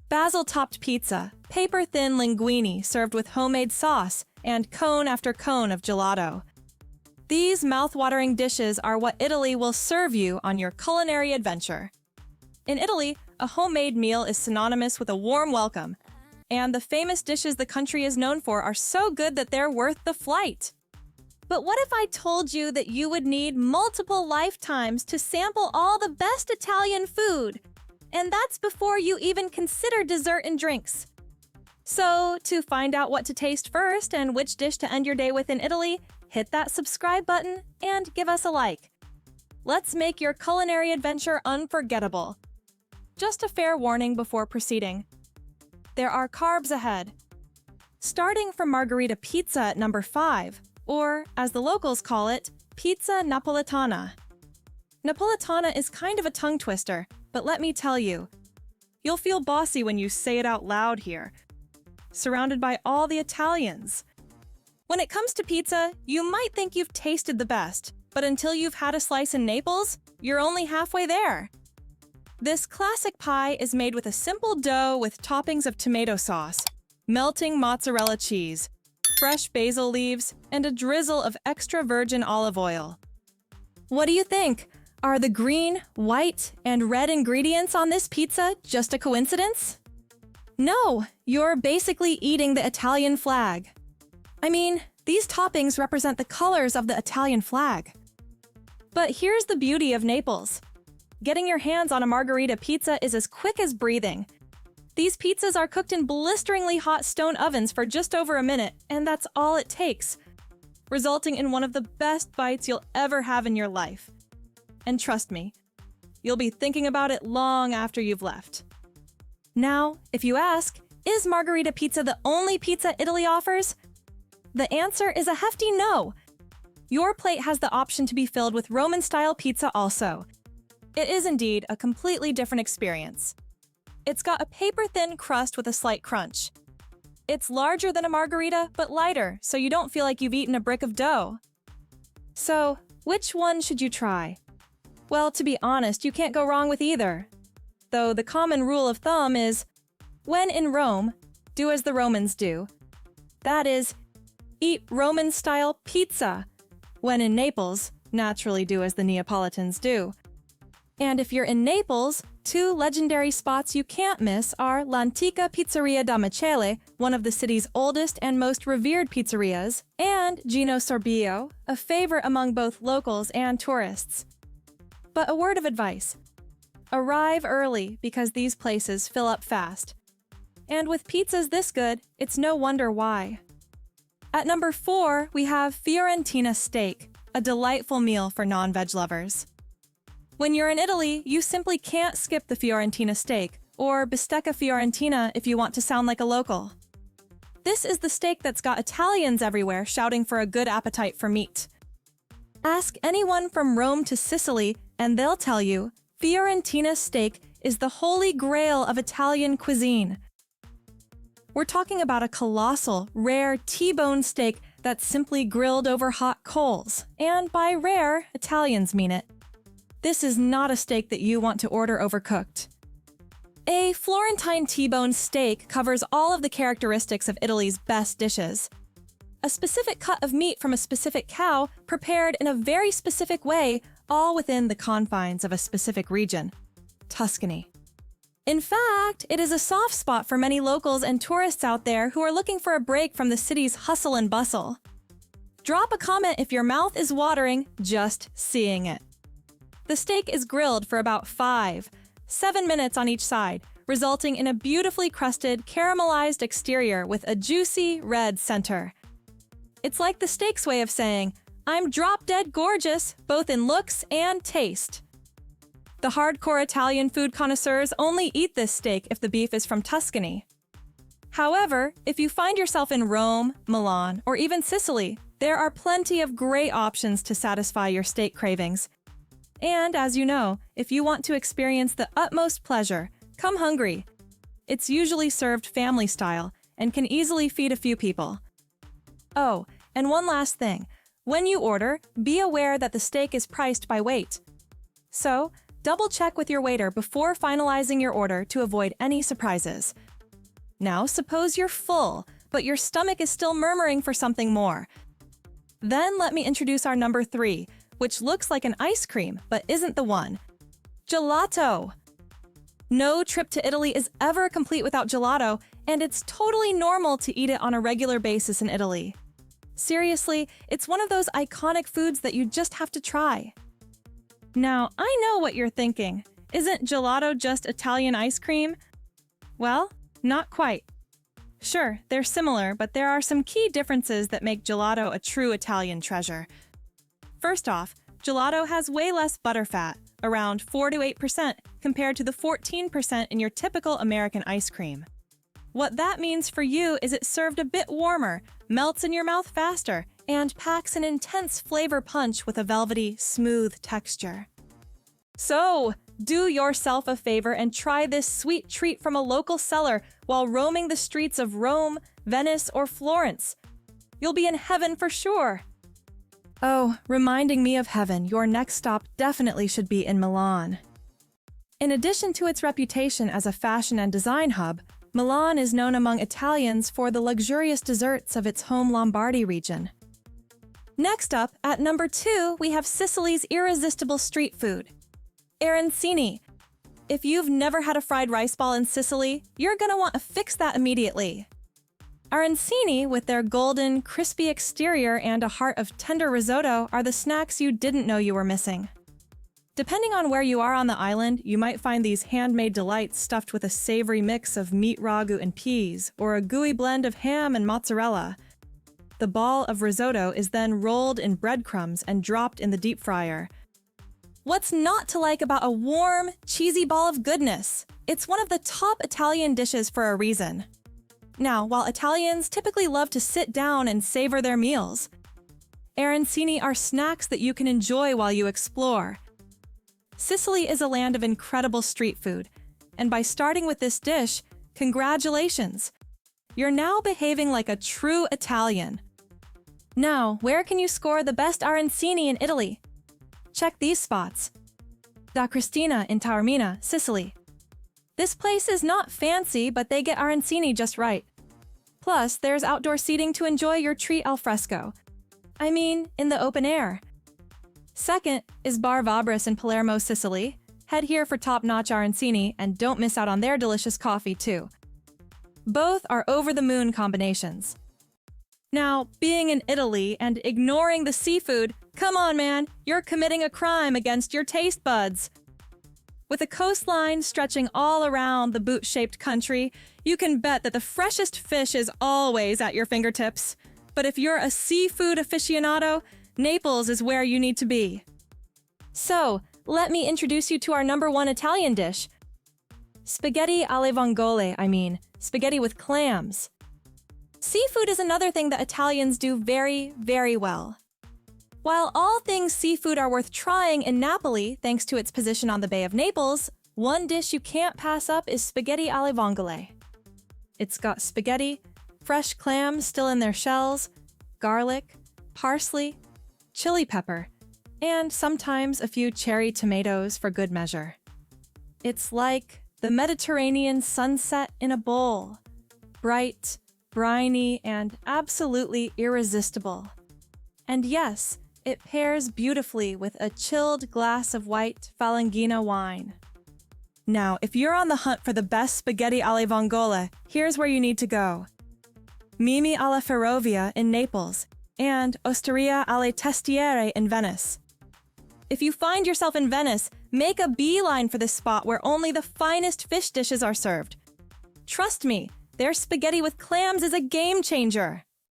Basil-topped pizza, paper-thin linguine served with homemade sauce, and cone after cone of gelato. These mouth-watering dishes are what Italy will serve you on your culinary adventure. In Italy, a homemade meal is synonymous with a warm welcome, and the famous dishes the country is known for are so good that they're worth the flight. But what if I told you that you would need multiple lifetimes to sample all the best Italian food? And that's before you even consider dessert and drinks. So, to find out what to taste first and which dish to end your day with in Italy, hit that subscribe button and give us a like. Let's make your culinary adventure unforgettable. Just a fair warning before proceeding. There are carbs ahead. Starting from Margherita pizza at number 5, or, as the locals call it, pizza napoletana. Napoletana is kind of a tongue twister, but let me tell you, you'll feel bossy when you say it out loud here, surrounded by all the Italians. When it comes to pizza, you might think you've tasted the best, but until you've had a slice in Naples, you're only halfway there. This classic pie is made with a simple dough with toppings of tomato sauce, melting mozzarella cheese, fresh basil leaves, and a drizzle of extra virgin olive oil. What do you think? Are the green, white, and red ingredients on this pizza just a coincidence? No, you're basically eating the Italian flag. I mean, these toppings represent the colors of the Italian flag. But here's the beauty of Naples. Getting your hands on a Margherita pizza is as quick as breathing. These pizzas are cooked in blisteringly hot stone ovens for just over a minute, and that's all it takes, resulting in one of the best bites you'll ever have in your life. And trust me, you'll be thinking about it long after you've left. Now, if you ask, is Margherita pizza the only pizza Italy offers? The answer is a hefty no. Your plate has the option to be filled with Roman-style pizza also. It is indeed a completely different experience. It's got a paper-thin crust with a slight crunch. It's larger than a Margherita, but lighter, so you don't feel like you've eaten a brick of dough. So, which one should you try? Well, to be honest, you can't go wrong with either. Though the common rule of thumb is, when in Rome, do as the Romans do. That is, eat Roman-style pizza. When in Naples, naturally do as the Neapolitans do. And if you're in Naples, two legendary spots you can't miss are L'Antica Pizzeria da Michele, one of the city's oldest and most revered pizzerias, and Gino Sorbillo, a favorite among both locals and tourists. But a word of advice. Arrive early because these places fill up fast. And with pizzas this good, it's no wonder why. At number 4, we have Fiorentina steak, a delightful meal for non-veg lovers. When you're in Italy, you simply can't skip the Fiorentina steak, or bistecca Fiorentina if you want to sound like a local. This is the steak that's got Italians everywhere shouting for a good appetite for meat. Ask anyone from Rome to Sicily, and they'll tell you, Fiorentina steak is the holy grail of Italian cuisine. We're talking about a colossal, rare T-bone steak that's simply grilled over hot coals, and by rare, Italians mean it. This is not a steak that you want to order overcooked. A Florentine T-bone steak covers all of the characteristics of Italy's best dishes. A specific cut of meat from a specific cow prepared in a very specific way, all within the confines of a specific region, Tuscany. In fact, it is a soft spot for many locals and tourists out there who are looking for a break from the city's hustle and bustle. Drop a comment if your mouth is watering just seeing it. The steak is grilled for about 7 minutes on each side, resulting in a beautifully crusted, caramelized exterior with a juicy red center. It's like the steak's way of saying, I'm drop-dead gorgeous, both in looks and taste. The hardcore Italian food connoisseurs only eat this steak if the beef is from Tuscany. However, if you find yourself in Rome, Milan, or even Sicily, there are plenty of great options to satisfy your steak cravings. And as you know, if you want to experience the utmost pleasure, come hungry. It's usually served family style and can easily feed a few people. Oh, and one last thing. When you order, be aware that the steak is priced by weight. So, double-check with your waiter before finalizing your order to avoid any surprises. Now, suppose you're full, but your stomach is still murmuring for something more. Then let me introduce our number 3, which looks like an ice cream, but isn't the one. Gelato! No trip to Italy is ever complete without gelato, and it's totally normal to eat it on a regular basis in Italy. Seriously, it's one of those iconic foods that you just have to try. Now, I know what you're thinking. Isn't gelato just Italian ice cream? Well, not quite. Sure, they're similar, but there are some key differences that make gelato a true Italian treasure. First off, gelato has way less butterfat, around 4 to 8%, compared to the 14% in your typical American ice cream. What that means for you is it's served a bit warmer, melts in your mouth faster, and packs an intense flavor punch with a velvety, smooth texture. So, do yourself a favor and try this sweet treat from a local seller while roaming the streets of Rome, Venice, or Florence. You'll be in heaven for sure. Oh, reminding me of heaven, your next stop definitely should be in Milan. In addition to its reputation as a fashion and design hub, Milan is known among Italians for the luxurious desserts of its home Lombardy region. Next up, at number 2, we have Sicily's irresistible street food, arancini. If you've never had a fried rice ball in Sicily, you're gonna want to fix that immediately. Arancini, with their golden, crispy exterior and a heart of tender risotto, are the snacks you didn't know you were missing. Depending on where you are on the island, you might find these handmade delights stuffed with a savory mix of meat ragu and peas, or a gooey blend of ham and mozzarella. The ball of risotto is then rolled in breadcrumbs and dropped in the deep fryer. What's not to like about a warm, cheesy ball of goodness? It's one of the top Italian dishes for a reason. Now, while Italians typically love to sit down and savor their meals, arancini are snacks that you can enjoy while you explore. Sicily is a land of incredible street food, and by starting with this dish, congratulations! You're now behaving like a true Italian. Now, where can you score the best arancini in Italy? Check these spots. Da Cristina in Taormina, Sicily. This place is not fancy, but they get arancini just right. Plus, there's outdoor seating to enjoy your treat al fresco. I mean, in the open air. Second is Bar Vabris in Palermo, Sicily. Head here for top-notch arancini, and don't miss out on their delicious coffee, too. Both are over-the-moon combinations. Now, being in Italy and ignoring the seafood, come on, man, you're committing a crime against your taste buds. With a coastline stretching all around the boot-shaped country, you can bet that the freshest fish is always at your fingertips. But if you're a seafood aficionado, Naples is where you need to be. So, let me introduce you to our number 1 Italian dish. Spaghetti alle vongole, spaghetti with clams. Seafood is another thing that Italians do very, very well. While all things seafood are worth trying in Napoli, thanks to its position on the Bay of Naples, one dish you can't pass up is spaghetti alle vongole. It's got spaghetti, fresh clams still in their shells, garlic, parsley, chili pepper, and sometimes a few cherry tomatoes for good measure. It's like the Mediterranean sunset in a bowl. Bright, briny, and absolutely irresistible. And yes, it pairs beautifully with a chilled glass of white Falangina wine. Now, if you're on the hunt for the best spaghetti alle vongole, here's where you need to go. Mimi alla Ferrovia in Naples, and Osteria alle Testiere in Venice. If you find yourself in Venice, make a beeline for this spot where only the finest fish dishes are served. Trust me, their spaghetti with clams is a game changer.